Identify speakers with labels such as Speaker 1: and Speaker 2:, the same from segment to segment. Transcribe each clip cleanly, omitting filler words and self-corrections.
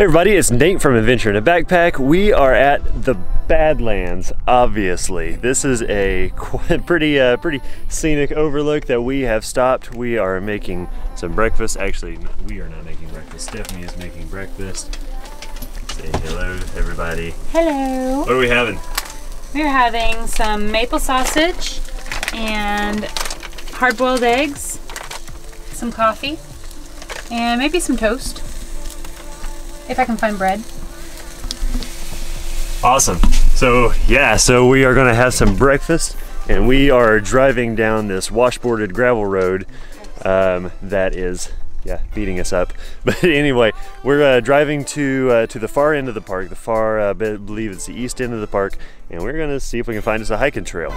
Speaker 1: Hey everybody, it's Nate from Adventure in a Backpack. We are at the Badlands, obviously. This is a pretty scenic overlook that we have stopped. We are making some breakfast. Actually, we are not making breakfast. Stephanie is making breakfast. Say hello, everybody.
Speaker 2: Hello.
Speaker 1: What are we having?
Speaker 2: We're having some maple sausage and hard-boiled eggs, some coffee, and maybe some toast. If I can find bread.
Speaker 1: Awesome. So yeah, we are gonna have some breakfast and we are driving down this washboarded gravel road that is, yeah, beating us up. But anyway, we're driving to the far end of the park, I believe it's the east end of the park, and we're gonna see if we can find us a hiking trail.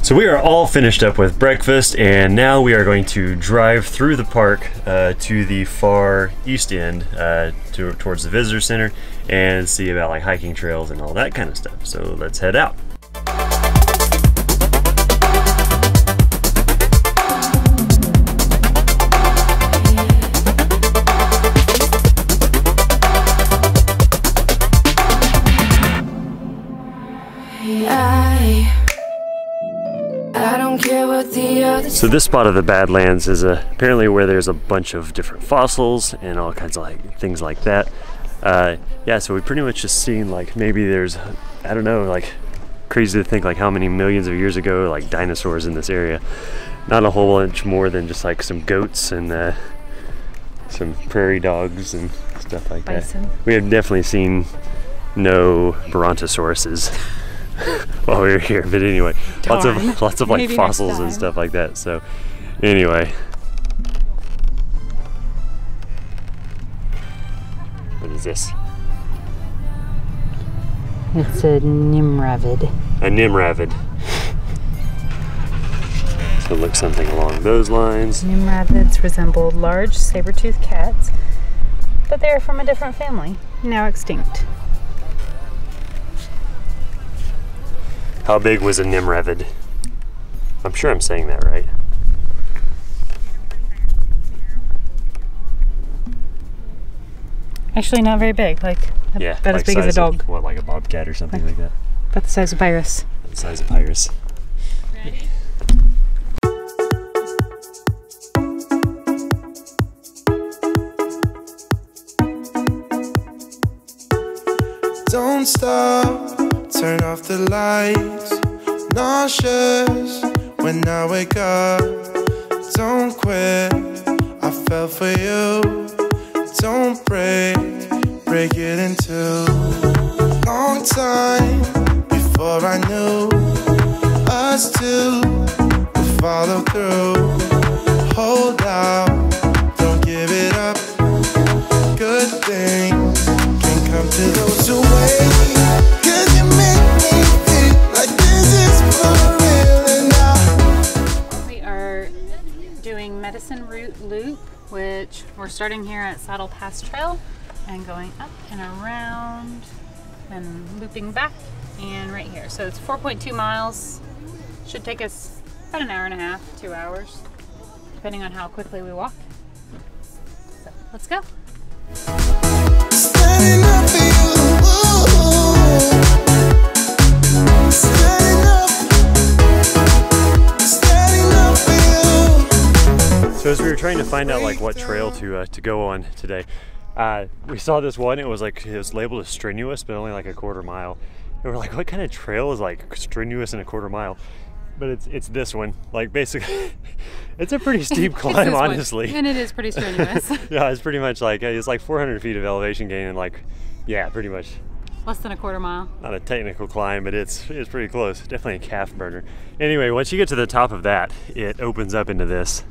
Speaker 1: So we are all finished up with breakfast, and now we are going to drive through the park to the far east end towards the visitor center and see about like hiking trails and all that kind of stuff. So let's head out. So this spot of the Badlands is apparently where there's a bunch of different fossils and all kinds of like things like that. Yeah, so we pretty much just seen like maybe there's, I don't know, like crazy to think like how many millions of years ago like dinosaurs in this area. Not a whole bunch more than just like some goats and some prairie dogs and stuff like
Speaker 2: Bison.
Speaker 1: that. We have definitely seen no brontosauruses while we were here, but anyway, lots of like maybe fossils and stuff like that. So anyway, what is this?
Speaker 2: It's a nimravid.
Speaker 1: A nimravid. So it looks something along those lines.
Speaker 2: Nimravids resemble large saber-toothed cats, but they're from a different family, now extinct.
Speaker 1: How big was a nimravid? I'm sure I'm saying that right.
Speaker 2: Actually, not very big. Like
Speaker 1: yeah,
Speaker 2: about
Speaker 1: like
Speaker 2: as big as a dog.
Speaker 1: What, like a bobcat or something like that?
Speaker 2: About the size of Pyrus.
Speaker 1: The size of Pyrus.
Speaker 2: Ready?
Speaker 3: Don't stop, turn off the lights. Nauseous when I wake up. Don't quit, I fell for you. Don't break it in two. Long time before I knew us two would follow through. Hold out, don't give it up. Good things can come to those who wait. 'Cause you make me feel like this is for real and now.
Speaker 2: We are doing Medicine Route Loop, which we're starting here at Saddle Pass Trail and going up and around and looping back and right here. So it's 4.2 miles. Should take us about an hour and a half, 2 hours, depending on how quickly we walk. So let's go.
Speaker 3: Standing up for you. Standing up for you.
Speaker 1: So as we were trying to find out like what trail to go on today, we saw this one. It was labeled as strenuous, but only like a quarter mile. And we're like, what kind of trail is like strenuous in a quarter mile? But it's this one. Like basically, it's a pretty steep climb, honestly.
Speaker 2: One. And it is pretty strenuous.
Speaker 1: Yeah, it's pretty much like it's like 400 feet of elevation gain and like, yeah, pretty much.
Speaker 2: Less than a quarter mile.
Speaker 1: Not a technical climb, but it's pretty close. Definitely a calf burner. Anyway, once you get to the top of that, it opens up into this.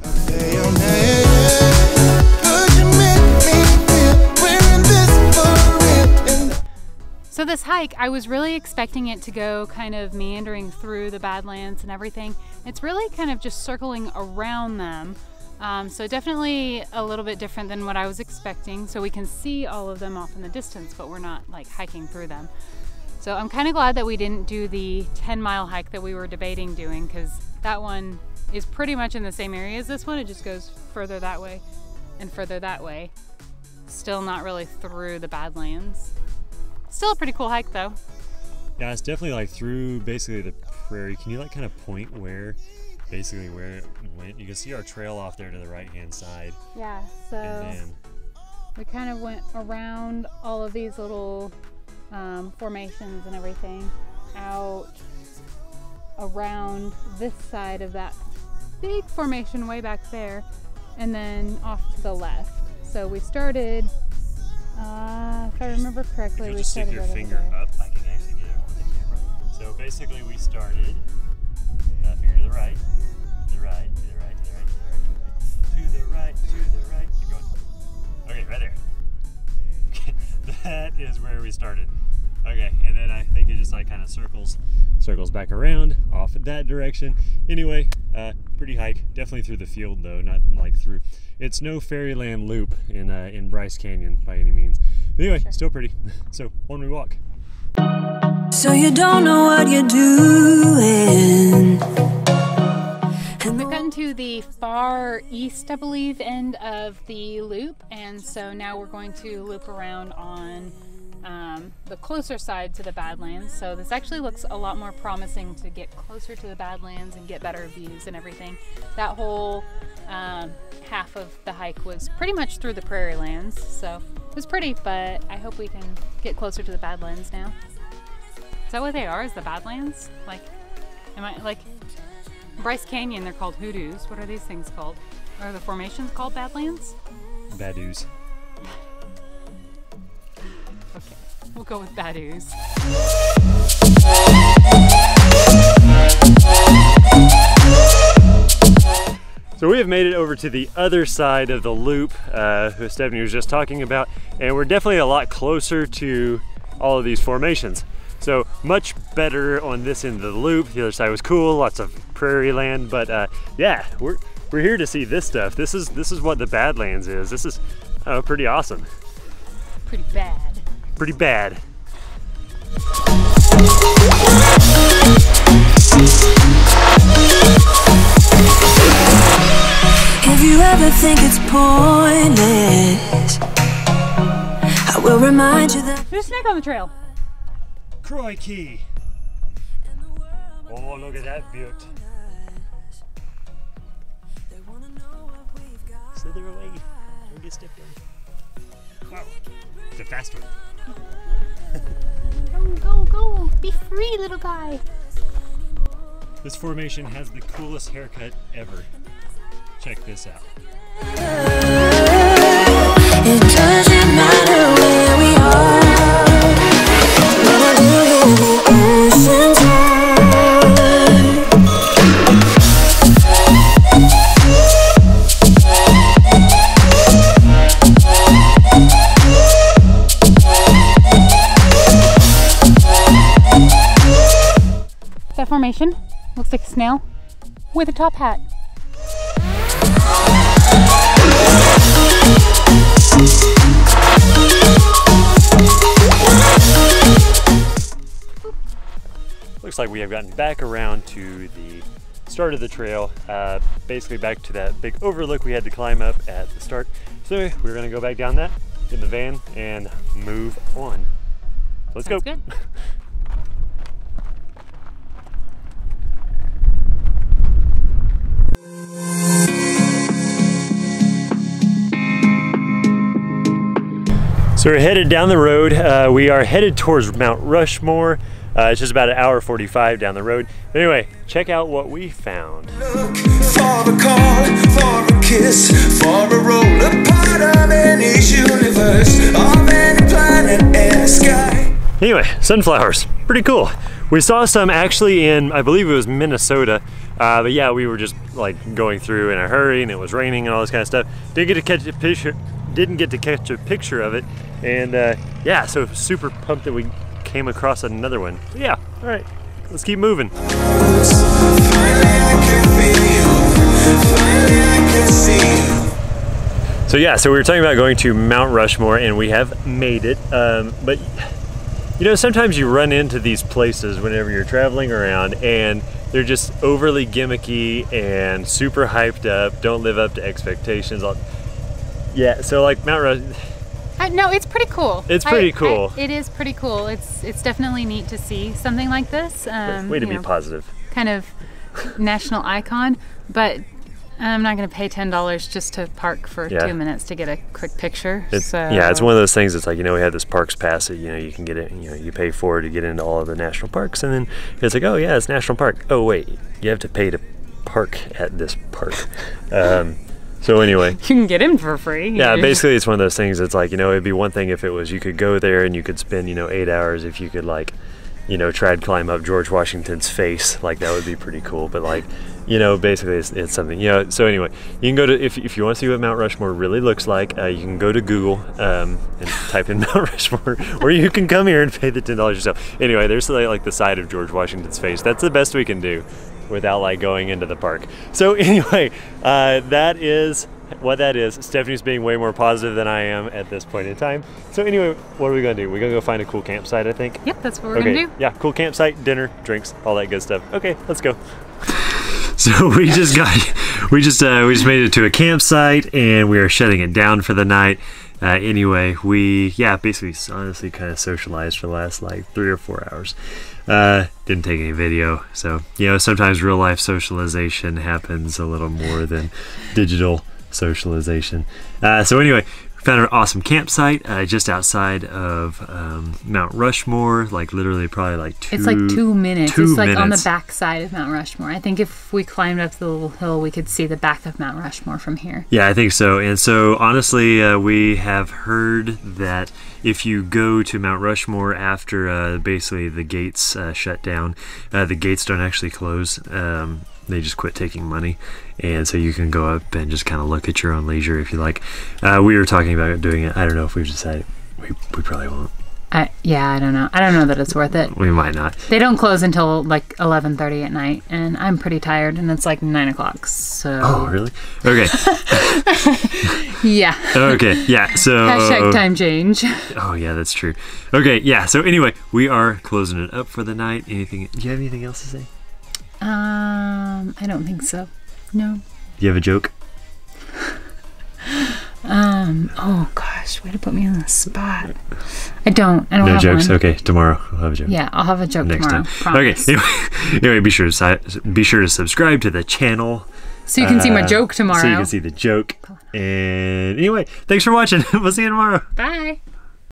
Speaker 2: So this hike, I was really expecting it to go kind of meandering through the Badlands and everything. It's really kind of just circling around them. So definitely a little bit different than what I was expecting. So we can see all of them off in the distance, but we're not like hiking through them. So I'm kind of glad that we didn't do the 10-mile hike that we were debating doing, because that one is pretty much in the same area as this one. It just goes further that way. and further that way. Still not really through the Badlands. Still a pretty cool hike though.
Speaker 1: Yeah, it's definitely like through basically the prairie. Can you like kind of point where, basically where it went? You can see our trail off there to the right hand side.
Speaker 2: Yeah, so
Speaker 1: and then
Speaker 2: we kind of went around all of these little formations and everything, out around this side of that big formation way back there, and then off to the left. So we started, if I remember correctly,
Speaker 1: if you
Speaker 2: we
Speaker 1: just stick
Speaker 2: started
Speaker 1: your
Speaker 2: right
Speaker 1: finger
Speaker 2: over there.
Speaker 1: up, I can actually get it on the camera. So basically we started, finger to the right, to the right, to the right, to the right, to the right, to the right, to the right, keep going. Okay, right there. Okay, that is where we started. Okay, and then I think it just like kind of circles back around off in that direction. Anyway, pretty hike. Definitely through the field though, not like through. It's no fairyland loop in Bryce Canyon by any means. But anyway,
Speaker 2: Sure.
Speaker 1: still pretty. So on we walk.
Speaker 4: So you don't know what you're doing.
Speaker 2: We've gotten to the far east, I believe, end of the loop, and so now we're going to loop around on the closer side to the Badlands. So this actually looks a lot more promising to get closer to the Badlands and get better views and everything. That whole half of the hike was pretty much through the prairie lands, so it was pretty, but I hope we can get closer to the Badlands now. Is that what they are, is the Badlands? Like, am I, like, Bryce Canyon, they're called hoodoos. What are these things called? Are the formations called Badlands?
Speaker 1: Badoos.
Speaker 2: Okay, we'll go with Badoos.
Speaker 1: So we have made it over to the other side of the loop, who Stephanie was just talking about, and we're definitely a lot closer to all of these formations. So much better on this end of the loop. The other side was cool, lots of prairie land, but yeah, we're here to see this stuff. This is what the Badlands is. This is pretty awesome.
Speaker 2: Pretty bad.
Speaker 1: Pretty bad.
Speaker 4: If you ever think it's pointless, I will remind you that
Speaker 2: There's a snake on the trail.
Speaker 1: Crikey. Oh, look at that beaut. Slither away. Don't get stepped on. Wow. It's a fast one.
Speaker 2: Go, go, go. Be free, little guy.
Speaker 1: This formation has the coolest haircut ever. Check this out.
Speaker 4: it doesn't matter where we are. When I do the ocean's high.
Speaker 2: That formation looks like a snail with a top hat.
Speaker 1: Looks like we have gotten back around to the start of the trail, basically back to that big overlook we had to climb up at the start. So we're gonna go back down that in the van and move on. Let's
Speaker 2: Sounds
Speaker 1: go.
Speaker 2: good.
Speaker 1: So we're headed down the road. We are headed towards Mount Rushmore. It's just about 1:45 down the road. But anyway, check out what we found.
Speaker 3: Look for a call, for a kiss, for a roll, a part of any universe, of any planet in the sky.
Speaker 1: Anyway, sunflowers, pretty cool. We saw some actually in, I believe it was Minnesota, but yeah, we were just like going through in a hurry and it was raining and all this kind of stuff. Didn't get to catch a picture of it, and yeah, so super pumped that we came across another one. But yeah, all right, let's keep moving.
Speaker 3: Finally I can feel you, finally I can see you.
Speaker 1: So yeah, so we were talking about going to Mount Rushmore, and we have made it, but you know, sometimes you run into these places whenever you're traveling around and they're just overly gimmicky and super hyped up, don't live up to expectations. Yeah, so like Mount Rush.
Speaker 2: No, it's pretty cool.
Speaker 1: It's pretty cool.
Speaker 2: It is pretty cool. It's definitely neat to see something like this.
Speaker 1: Way to be positive.
Speaker 2: Kind of national icon, but I'm not going to pay $10 just to park for 2 minutes to get a quick picture.
Speaker 1: Yeah, it's one of those things. It's like, you know, we have this parks pass that, you know, you can get it, you know, you pay for it to get into all of the national parks, and then it's like, oh yeah, it's national park. Oh wait, you have to pay to park at this park. So anyway,
Speaker 2: you can get in for free.
Speaker 1: Yeah, basically it's one of those things. It's like, you know, it'd be one thing if it was you could go there and you could spend, you know, 8 hours if you could, like, you know, try to climb up George Washington's face. Like, that would be pretty cool. But like, you know, basically it's something, you know. So anyway, you can go to, if you want to see what Mount Rushmore really looks like, you can go to Google and type in Mount Rushmore, or you can come here and pay the $10 yourself. Anyway, there's like the side of George Washington's face. That's the best we can do without like going into the park. So anyway, that is what that is. Stephanie's being way more positive than I am at this point in time. So anyway, what are we gonna do? We're gonna go find a cool campsite, I think.
Speaker 2: Yep, that's what we're gonna do.
Speaker 1: Yeah, cool campsite, dinner, drinks, all that good stuff. Okay, let's go. So we just made it to a campsite and we are shutting it down for the night. Anyway, we basically honestly kind of socialized for the last like 3 or 4 hours. Didn't take any video, so you know, sometimes real life socialization happens a little more than digital socialization. So anyway, found an awesome campsite just outside of Mount Rushmore, like literally probably like
Speaker 2: it's like 2 minutes. It's like on the back side of Mount Rushmore. I think if we climbed up the little hill, we could see the back of Mount Rushmore from here.
Speaker 1: Yeah, I think so. And so honestly, we have heard that if you go to Mount Rushmore after basically the gates shut down, the gates don't actually close. They just quit taking money, and so you can go up and just kind of look at your own leisure if you like. We were talking about doing it. I don't know if we've decided. We probably won't.
Speaker 2: Yeah, I don't know. I don't know that it's worth it.
Speaker 1: We might not.
Speaker 2: They don't close until like 11:30 at night, and I'm pretty tired, and it's like 9 o'clock. So.
Speaker 1: Oh, really? Okay.
Speaker 2: Yeah.
Speaker 1: Okay. Yeah. So.
Speaker 2: Hashtag time change.
Speaker 1: Oh yeah, that's true. Okay. Yeah. So anyway, we are closing it up for the night. Do you have anything else to say?
Speaker 2: I don't think so. No.
Speaker 1: Do you have a joke?
Speaker 2: Oh gosh, way to put me on the spot. I don't
Speaker 1: no
Speaker 2: have
Speaker 1: jokes.
Speaker 2: one.
Speaker 1: Okay, tomorrow I'll have a joke.
Speaker 2: Yeah, I'll have a joke
Speaker 1: next
Speaker 2: tomorrow.
Speaker 1: time.
Speaker 2: Promise.
Speaker 1: Okay. Anyway, be sure to subscribe to the channel.
Speaker 2: So you can see my joke tomorrow.
Speaker 1: So you can see the joke. And anyway, thanks for watching. We'll see you tomorrow.
Speaker 2: Bye.